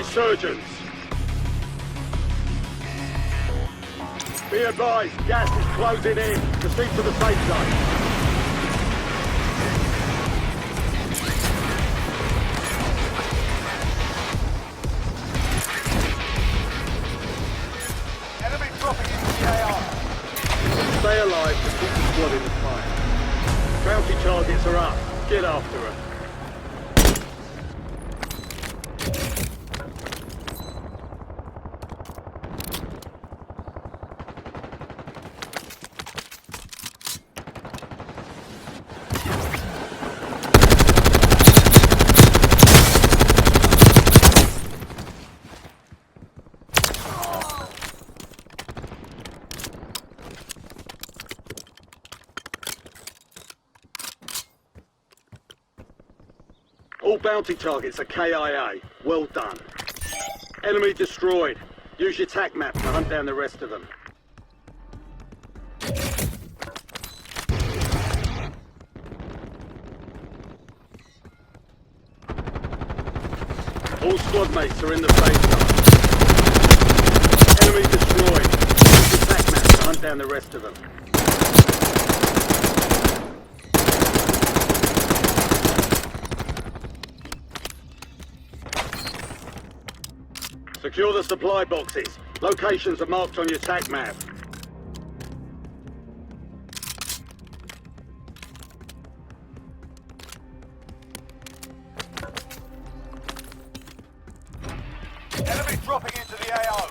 insurgents. Be advised, gas is closing in. Proceed to the safe zone. Enemy dropping into the AR. Stay alive to keep the squad in the fight. Bounty targets are up. Get after them. All bounty targets are KIA. Well done. Enemy destroyed. Use your TAC map to hunt down the rest of them. All squad mates are in the safe zone. Enemy destroyed. Use your TAC map to hunt down the rest of them. Secure the supply boxes. Locations are marked on your TAC map. Enemy dropping into the AO.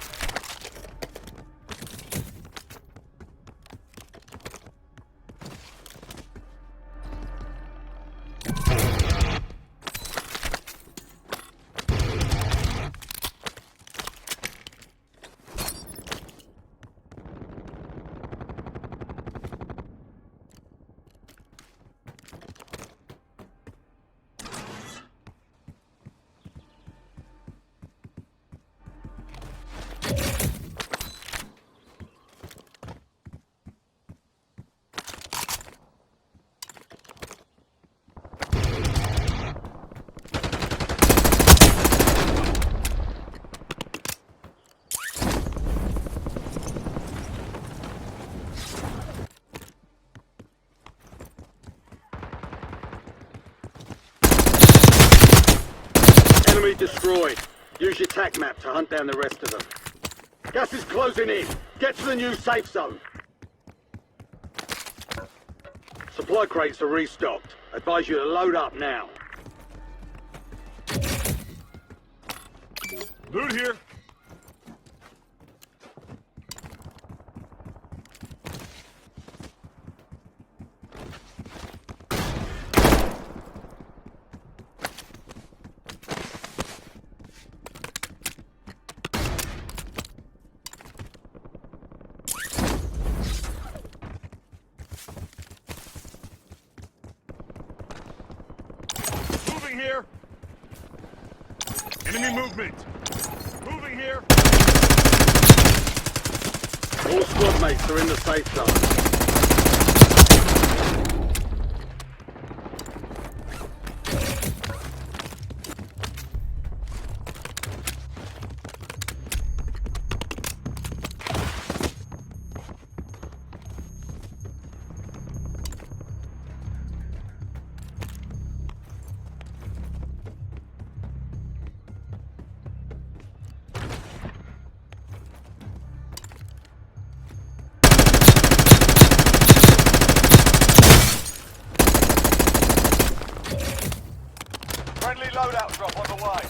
Enemy destroyed. Use your TAC map to hunt down the rest of them. Gas is closing in. Get to the new safe zone. Supply crates are restocked. Advise you to load up now. Loot here. Moving here. Enemy movement. Moving here. All squad mates are in the safe zone. Friendly loadout drop on the way.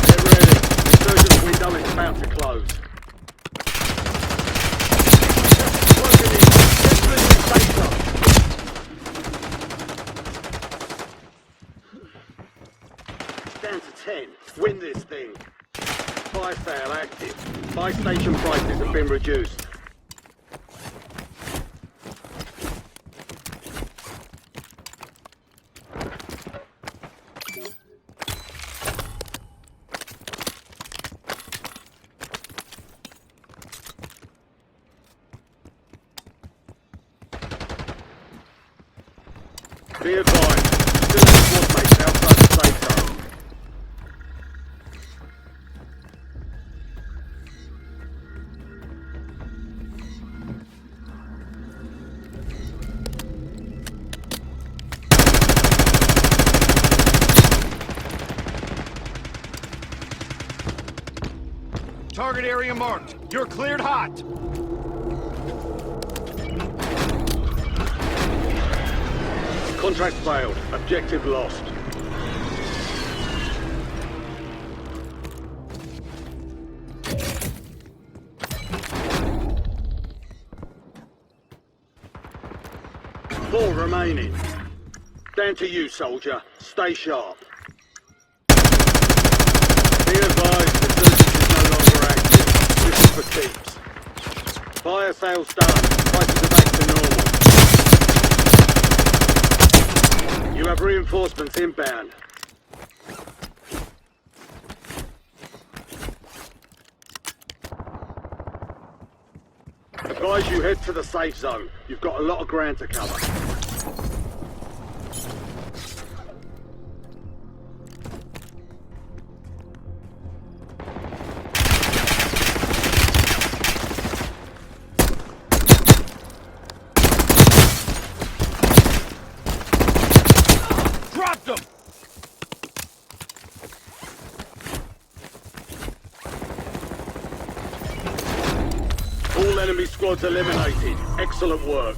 Get ready. Insurgents window is about to close. Closing in. Get to the new safe zone. Down to 10. Win this thing. Fire sale active. Buy station prices have been reduced. Be advised, Target area marked. You're cleared hot. Contract failed. Objective lost. Four remaining. Down to you, soldier. Stay sharp. Be advised, the surgeon is no longer active. This is for keeps. Fire sales done. Prices are back to normal. You have reinforcements inbound. Advise you head to the safe zone. You've got a lot of ground to cover. Dropped them! All enemy squads eliminated. Excellent work.